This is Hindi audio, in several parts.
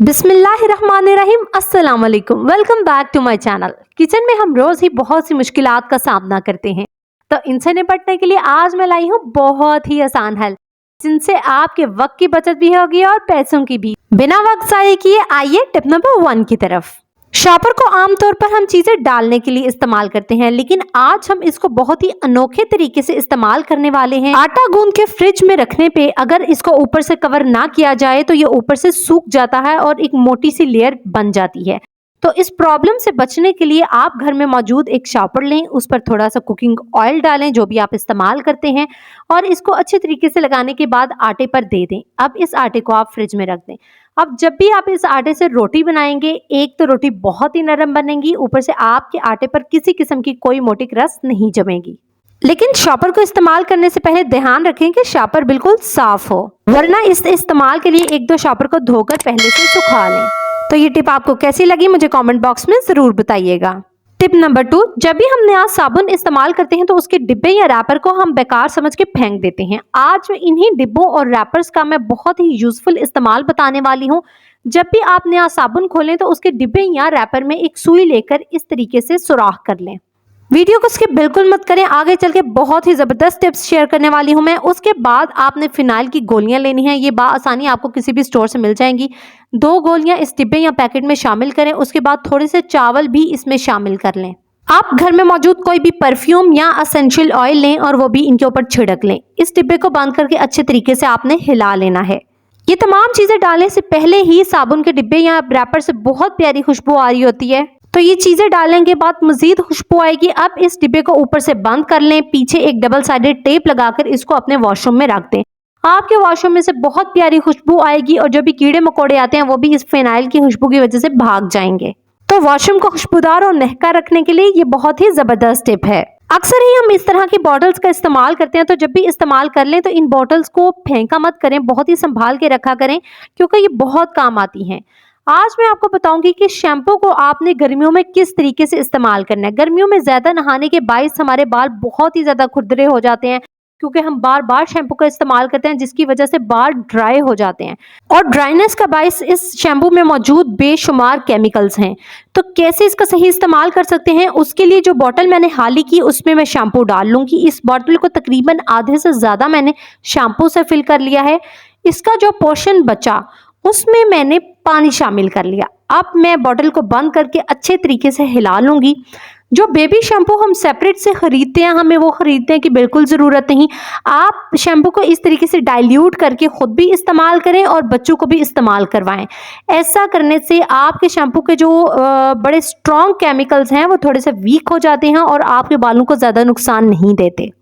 बिस्मिल्लाहिर्रहमानिर्रहीम, अस्सलाम वालेकुम। Welcome back to my channel. Kitchen में हम रोज ही बहुत सी मुश्किलात का सामना करते हैं, तो इनसे निपटने के लिए आज मैं लाई हूँ बहुत ही आसान हल, जिनसे आपके वक्त की बचत भी होगी और पैसों की भी। बिना वक्त जाए किए आइए टिप नंबर 1 की तरफ। शॉपर को आमतौर पर हम चीजें डालने के लिए इस्तेमाल करते हैं, लेकिन आज हम इसको बहुत ही अनोखे तरीके से इस्तेमाल करने वाले हैं। आटा गूंद के फ्रिज में रखने पे अगर इसको ऊपर से कवर ना किया जाए तो ये ऊपर से सूख जाता है और एक मोटी सी लेयर बन जाती है। तो इस प्रॉब्लम से बचने के लिए आप घर में मौजूद एक शॉपर लें, उस पर थोड़ा सा कुकिंग ऑयल डालें जो भी आप इस्तेमाल करते हैं, और इसको अच्छे तरीके से लगाने के बाद आटे पर दे दें। अब इस आटे को आप फ्रिज में रख दें। अब जब भी आप इस आटे से रोटी बनाएंगे, एक तो रोटी बहुत ही नरम बनेगी, ऊपर से आपके आटे पर किसी किस्म की कोई मोटी क्रस्ट नहीं जमेगी। लेकिन शॉपर को इस्तेमाल करने से पहले ध्यान रखें कि शॉपर बिल्कुल साफ हो, वरना इस इस्तेमाल के लिए एक दो शॉपर को धोकर पहले से सुखा लें। तो ये टिप आपको कैसी लगी मुझे कमेंट बॉक्स में जरूर बताइएगा। टिप नंबर 2, जब भी हम नया साबुन इस्तेमाल करते हैं तो उसके डिब्बे या रैपर को हम बेकार समझ के फेंक देते हैं। आज मैं इन्हीं डिब्बों और रैपर्स का मैं बहुत ही यूजफुल इस्तेमाल बताने वाली हूँ। जब भी आप नया साबुन खोलें तो उसके डिब्बे या रैपर में एक सुई लेकर इस तरीके से सुराख कर लें। वीडियो को स्किप बिल्कुल मत करें, आगे चल के बहुत ही जबरदस्त टिप्स शेयर करने वाली हूं मैं। उसके बाद आपने फिनाइल की गोलियां लेनी है, ये बाआसानी आपको किसी भी स्टोर से मिल जाएंगी। 2 गोलियां इस डिब्बे या पैकेट में शामिल करें। उसके बाद थोड़े से चावल भी इसमें शामिल कर लें। आप घर में मौजूद कोई भी परफ्यूम या एसेंशियल ऑयल लें और वो भी इनके ऊपर छिड़क लें। इस डिब्बे को बंद करके अच्छे तरीके से आपने हिला लेना है। ये तमाम चीजें डालने से पहले ही साबुन के डिब्बे या रैपर से बहुत प्यारी खुशबू आ रही होती है, तो ये चीजें डालने के बाद मजीद खुशबू आएगी। अब इस डिब्बे को ऊपर से बंद कर लें, पीछे एक डबल साइडेड टेप लगाकर इसको अपने वॉशरूम में रख दें। आपके वॉशरूम में से बहुत प्यारी खुशबू आएगी और जो भी कीड़े मकोड़े आते हैं वो भी इस फिनाइल की खुशबू की वजह से भाग जाएंगे। तो वॉशरूम को खुशबूदार और महका रखने के लिए ये बहुत ही जबरदस्त टिप है। अक्सर ही हम इस तरह की बॉटल्स का इस्तेमाल करते हैं, तो जब भी इस्तेमाल कर लें तो इन बॉटल्स को फेंका मत करें, बहुत ही संभाल के रखा करें, क्योंकि ये बहुत काम आती हैं। आज मैं आपको बताऊंगी कि शैम्पू को आपने गर्मियों में किस तरीके से इस्तेमाल करना है। गर्मियों में ज्यादा नहाने के बायस हमारे बाल बहुत ही ज्यादा खुरदरे हो जाते हैं, क्योंकि हम बार बार शैम्पू का इस्तेमाल करते हैं, जिसकी वजह से बाल ड्राई हो जाते हैं। और ड्राइनेस का बायस इस शैम्पू में मौजूद बेशुमार केमिकल्स हैं। तो कैसे इसका सही इस्तेमाल कर सकते हैं, उसके लिए जो बोतल मैंने हाल ही की उसमें मैं शैम्पू डाल लूंगी। इस बोतल को तकरीबन आधे से ज्यादा मैंने शैम्पू से फिल कर लिया है। इसका जो पोर्शन बचा उसमें मैंने पानी शामिल कर लिया। अब मैं बोतल को बंद करके अच्छे तरीके से हिला लूंगी। जो बेबी शैम्पू हम सेपरेट से खरीदते हैं, हमें वो खरीदने की बिल्कुल ज़रूरत नहीं। आप शैम्पू को इस तरीके से डाइल्यूट करके खुद भी इस्तेमाल करें और बच्चों को भी इस्तेमाल करवाएं। ऐसा करने से आपके शैम्पू के जो बड़े स्ट्रॉन्ग केमिकल्स हैं वो थोड़े से वीक हो जाते हैं और आपके बालों को ज़्यादा नुकसान नहीं देते।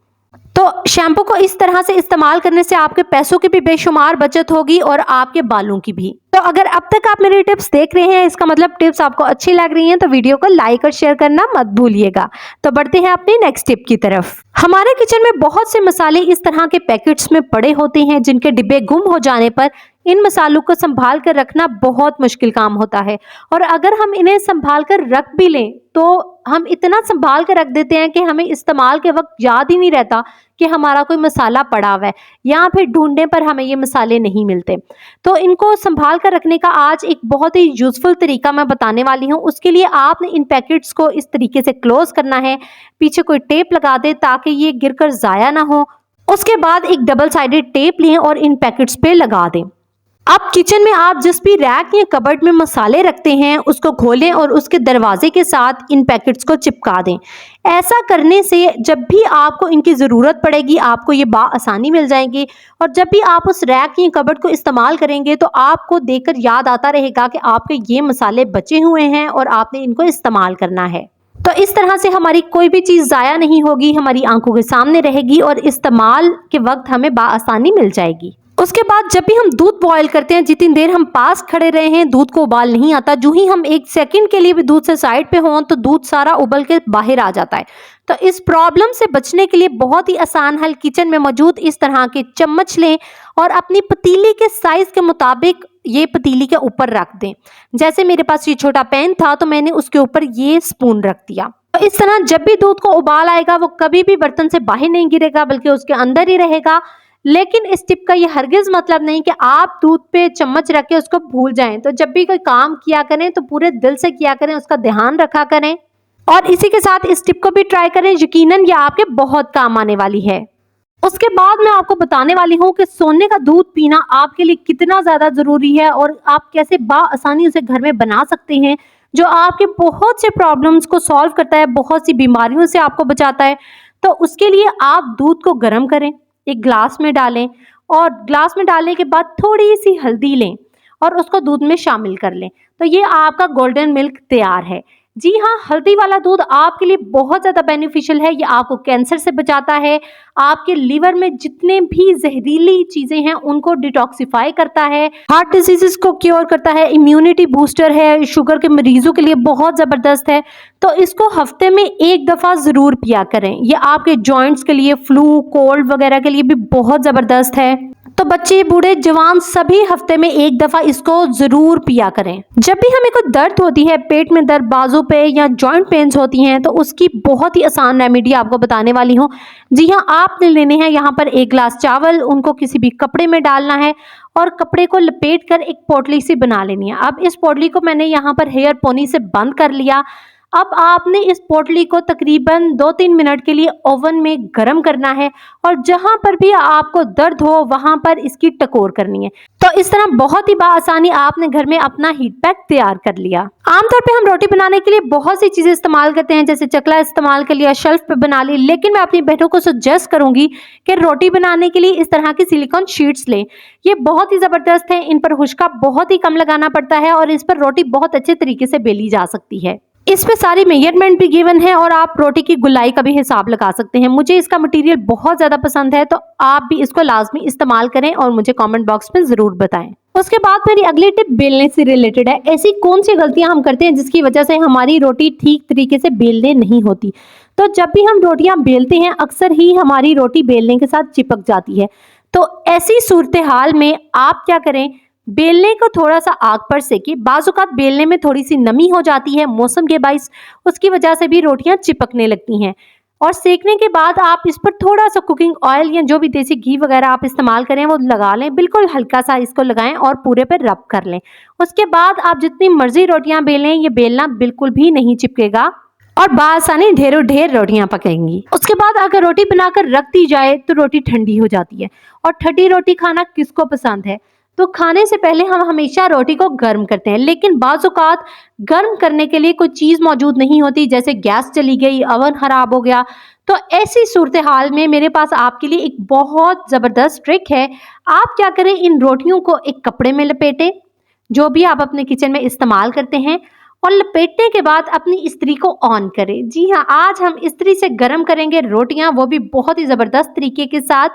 तो शैम्पू को इस तरह से इस्तेमाल करने से आपके पैसों की भी बेशुमार बचत होगी और आपके बालों की भी। तो अगर अब तक आप मेरी टिप्स देख रहे हैं, इसका मतलब टिप्स आपको अच्छी लग रही हैं, तो वीडियो को लाइक और शेयर करना मत भूलिएगा। तो बढ़ते हैं अपनी नेक्स्ट टिप की तरफ। हमारे किचन में बहुत से मसाले इस तरह के पैकेट्स में पड़े होते हैं, जिनके डिब्बे गुम हो जाने पर इन मसालों को संभाल कर रखना बहुत मुश्किल काम होता है। और अगर हम इन्हें संभाल कर रख भी लें तो हम इतना संभाल कर रख देते हैं कि हमें इस्तेमाल के वक्त याद ही नहीं रहता कि हमारा कोई मसाला पड़ा हुआ है, या फिर ढूंढने पर हमें ये मसाले नहीं मिलते। तो इनको संभाल कर रखने का आज एक बहुत ही यूजफुल तरीका मैं बताने वाली हूँ। उसके लिए आपने इन पैकेट्स को इस तरीके से क्लोज करना है, पीछे कोई टेप लगा दे ताकि ये गिरकर जाया ना हो। उसके बाद एक डबल साइडेड टेप लें और इन पैकेट्स पे लगा दें। अब किचन में आप जिस भी रैक या कबर्ड में मसाले रखते हैं उसको खोलें और उसके दरवाजे के साथ इन पैकेट्स को चिपका दें। ऐसा करने से जब भी आपको इनकी ज़रूरत पड़ेगी आपको ये बाआसानी मिल जाएंगी, और जब भी आप उस रैक या कबर्ड को इस्तेमाल करेंगे तो आपको देखकर याद आता रहेगा कि आपके ये मसाले बचे हुए हैं और आपने इनको इस्तेमाल करना है। तो इस तरह से हमारी कोई भी चीज़ ज़ाया नहीं होगी, हमारी आंखों के सामने रहेगी और इस्तेमाल के वक्त हमें बाआसानी मिल जाएगी। उसके बाद जब भी हम दूध बॉईल करते हैं, जितनी देर हम पास खड़े रहे हैं दूध को उबाल नहीं आता। जो ही हम 1 सेकंड के लिए भी दूध से साइड पे हों तो दूध सारा उबल के बाहर आ जाता है। तो इस प्रॉब्लम से बचने के लिए बहुत ही आसान हल, किचन में मौजूद इस तरह के चम्मच लें और अपनी पतीली के साइज के मुताबिक ये पतीली के ऊपर रख दें। जैसे मेरे पास ये छोटा पैन था तो मैंने उसके ऊपर ये स्पून रख दिया। तो इस तरह जब भी दूध को उबाल आएगा वो कभी भी बर्तन से बाहर नहीं गिरेगा, बल्कि उसके अंदर ही रहेगा। लेकिन इस टिप का ये हरगिज मतलब नहीं कि आप दूध पे चम्मच रख के उसको भूल जाएं। तो जब भी कोई काम किया करें तो पूरे दिल से किया करें, उसका ध्यान रखा करें और इसी के साथ इस टिप को भी ट्राई करें। यकीनन ये आपके बहुत काम आने वाली है। उसके बाद मैं आपको बताने वाली हूँ कि सोने का दूध पीना आपके लिए कितना ज़्यादा ज़रूरी है और आप कैसे बाआसानी उसे घर में बना सकते हैं, जो आपके बहुत से प्रॉब्लम्स को सॉल्व करता है, बहुत सी बीमारियों से आपको बचाता है। तो उसके लिए आप दूध को गर्म करें, एक ग्लास में डालें और ग्लास में डालने के बाद थोड़ी सी हल्दी लें और उसको दूध में शामिल कर लें। तो ये आपका गोल्डन मिल्क तैयार है। जी हाँ, हल्दी वाला दूध आपके लिए बहुत ज़्यादा बेनिफिशियल है। ये आपको कैंसर से बचाता है, आपके लीवर में जितने भी जहरीली चीज़ें हैं उनको डिटॉक्सिफाई करता है, हार्ट डिजीजेस को क्योर करता है, इम्यूनिटी बूस्टर है, शुगर के मरीजों के लिए बहुत ज़बरदस्त है। तो इसको हफ्ते में एक दफ़ा ज़रूर पिया करें। ये आपके जॉइंट्स के लिए, फ्लू, कोल्ड वगैरह के लिए भी बहुत ज़बरदस्त है। तो बच्चे, बूढ़े, जवान सभी हफ्ते में एक दफ़ा इसको ज़रूर पिया करें। जब भी हमें कोई दर्द होती है, पेट में दर्द, बाजू पे या जॉइंट पेन्स होती हैं, तो उसकी बहुत ही आसान रेमेडी आपको बताने वाली हूँ। जी हाँ, आपने लेने हैं यहाँ पर 1 गिलास चावल, उनको किसी भी कपड़े में डालना है और कपड़े को लपेट कर एक पोटली सी बना लेनी है। अब इस पोटली को मैंने यहाँ पर हेयर पोनी से बंद कर लिया। अब आपने इस पोटली को तकरीबन 2-3 मिनट के लिए ओवन में गर्म करना है और जहां पर भी आपको दर्द हो वहां पर इसकी टकोर करनी है। तो इस तरह बहुत ही बाआसानी आपने घर में अपना हीट पैक तैयार कर लिया। आमतौर पे हम रोटी बनाने के लिए बहुत सी चीजें इस्तेमाल करते हैं, जैसे चकला इस्तेमाल कर लिया, शेल्फ पे बना ली, लेकिन मैं अपनी बहनों को सजेस्ट करूंगी कि रोटी बनाने के लिए इस तरह की सिलिकॉन शीट्स लें। ये बहुत ही जबरदस्त है, इन पर हुक्का बहुत ही कम लगाना पड़ता है और इस पर रोटी बहुत अच्छे तरीके से बेली जा सकती है। इस पे सारी मेजरमेंट भी गिवन है और आप रोटी की गुलाई का भी हिसाब लगा सकते हैं। मुझे इसका मटेरियल बहुत ज़्यादा पसंद है, तो आप भी इसको लाजमी इस्तेमाल करें और मुझे कमेंट बॉक्स में ज़रूर बताएं। उसके बाद मेरी अगली टिप बेलने से रिलेटेड है। ऐसी कौन सी गलतियां हम करते हैं जिसकी वजह से हमारी रोटी ठीक तरीके से बेलने नहीं होती। तो जब भी हम रोटियां बेलते हैं अक्सर ही हमारी रोटी बेलने के साथ चिपक जाती है। तो ऐसी सूरत हाल में आप क्या करें, बेलने को थोड़ा सा आग पर सेके। बाज़-औक़ात बेलने में थोड़ी सी नमी हो जाती है मौसम के बाइस, उसकी वजह से भी रोटियां चिपकने लगती हैं। और सेकने के बाद आप इस पर थोड़ा सा कुकिंग ऑयल या जो भी देसी घी वगैरह आप इस्तेमाल करें वो लगा लें, बिल्कुल हल्का सा इसको लगाएं और पूरे पर रब कर लें। उसके बाद आप जितनी मर्जी रोटियां बेलें, ये बेलना बिल्कुल भी नहीं चिपकेगा और बासानी ढेरों ढेर रोटियां पकेंगी। उसके बाद अगर रोटी बनाकर रख दी जाए तो रोटी ठंडी हो जाती है और ठंडी रोटी खाना किसको पसंद है। तो खाने से पहले हम हमेशा रोटी को गर्म करते हैं, लेकिन बाज़ औक़ात गर्म करने के लिए कोई चीज़ मौजूद नहीं होती, जैसे गैस चली गई, अवन ख़राब हो गया। तो ऐसी सूरत हाल में मेरे पास आपके लिए एक बहुत ज़बरदस्त ट्रिक है। आप क्या करें, इन रोटियों को एक कपड़े में लपेटें, जो भी आप अपने किचन में इस्तेमाल करते हैं, और लपेटने के बाद अपनी इस्त्री को ऑन करें। जी हाँ, आज हम इस्त्री से गर्म करेंगे रोटियां, वो भी बहुत ही ज़बरदस्त तरीके के साथ।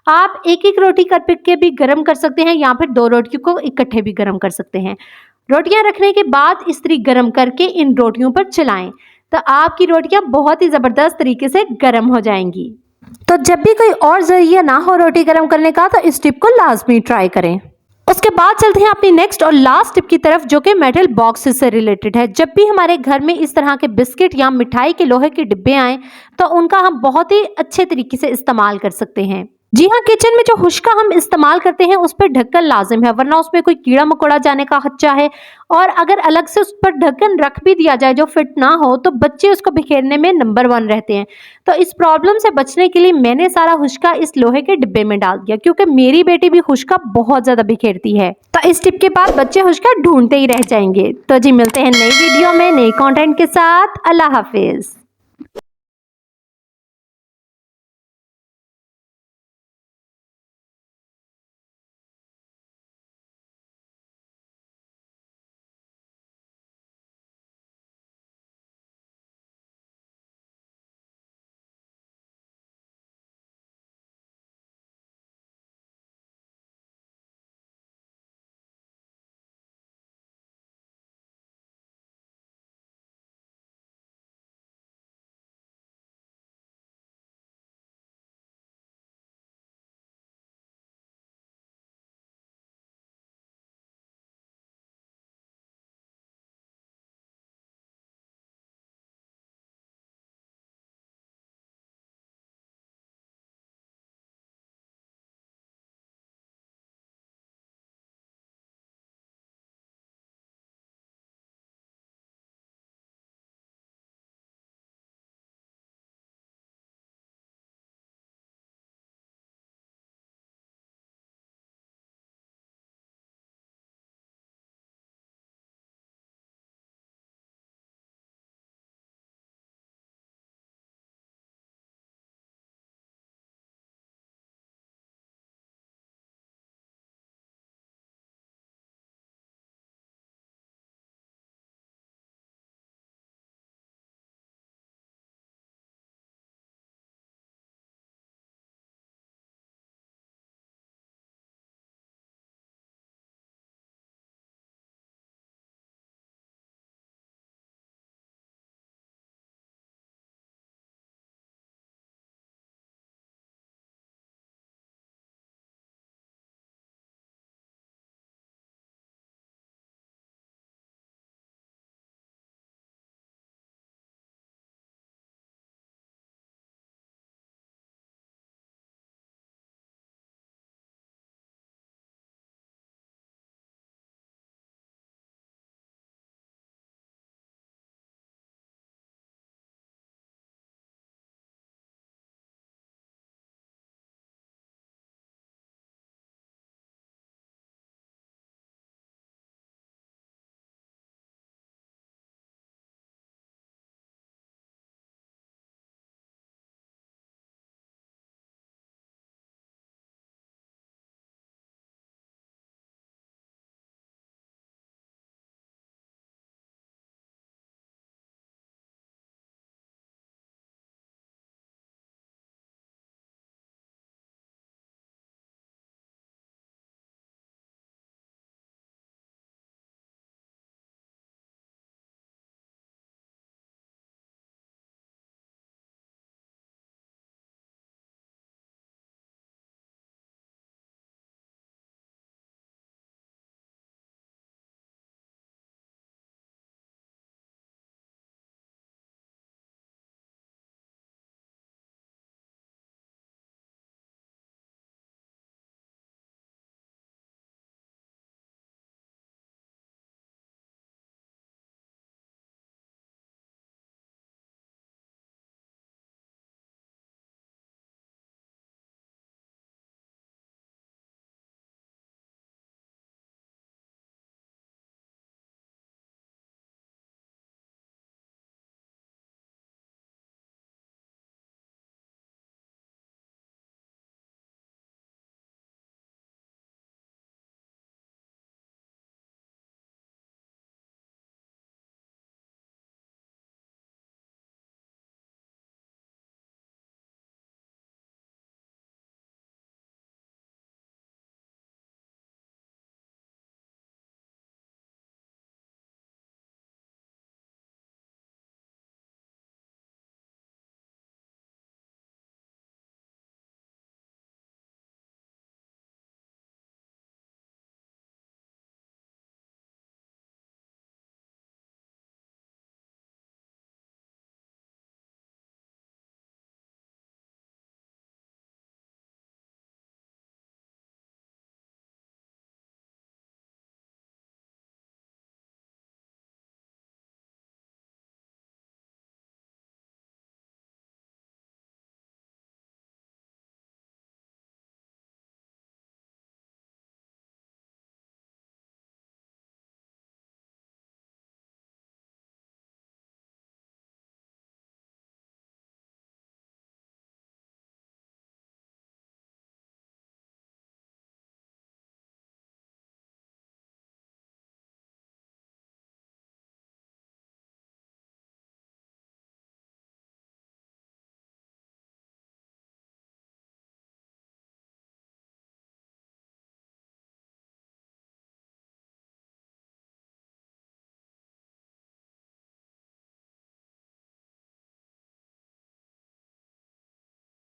आप एक एक रोटी कर के भी गर्म कर सकते हैं या फिर 2 रोटियों को इकट्ठे भी गर्म कर सकते हैं। रोटियां रखने के बाद इस्त्री गर्म करके इन रोटियों पर चलाएं, तो आपकी रोटियां बहुत ही ज़बरदस्त तरीके से गर्म हो जाएंगी। तो जब भी कोई और जरिया ना हो रोटी गर्म करने का, तो इस टिप को लाजमी ट्राई करें। उसके बाद चलते हैं अपनी नेक्स्ट और लास्ट टिप की तरफ, जो कि मेटल बॉक्सेस से रिलेटेड है। जब भी हमारे घर में इस तरह के बिस्किट या मिठाई के लोहे के डिब्बे आए, तो उनका हम बहुत ही अच्छे तरीके से इस्तेमाल कर सकते हैं। जी हाँ, किचन में जो हुक्का हम इस्तेमाल करते हैं उस पर ढक्कन लाजिम है, वरना उसमें कोई कीड़ा मकोड़ा जाने का खदशा है। और अगर अलग से उस पर ढक्कन रख भी दिया जाए जो फिट ना हो, तो बच्चे उसको बिखेरने में नंबर 1 रहते हैं। तो इस प्रॉब्लम से बचने के लिए मैंने सारा हुक्का इस लोहे के डिब्बे में डाल दिया, क्योंकि मेरी बेटी भी हुक्का बहुत ज्यादा बिखेरती है। तो इस टिप के बाद बच्चे हुक्का ढूंढते ही रह जाएंगे। तो जी, मिलते हैं नई वीडियो में नई कंटेंट के साथ। अल्लाह हाफिज।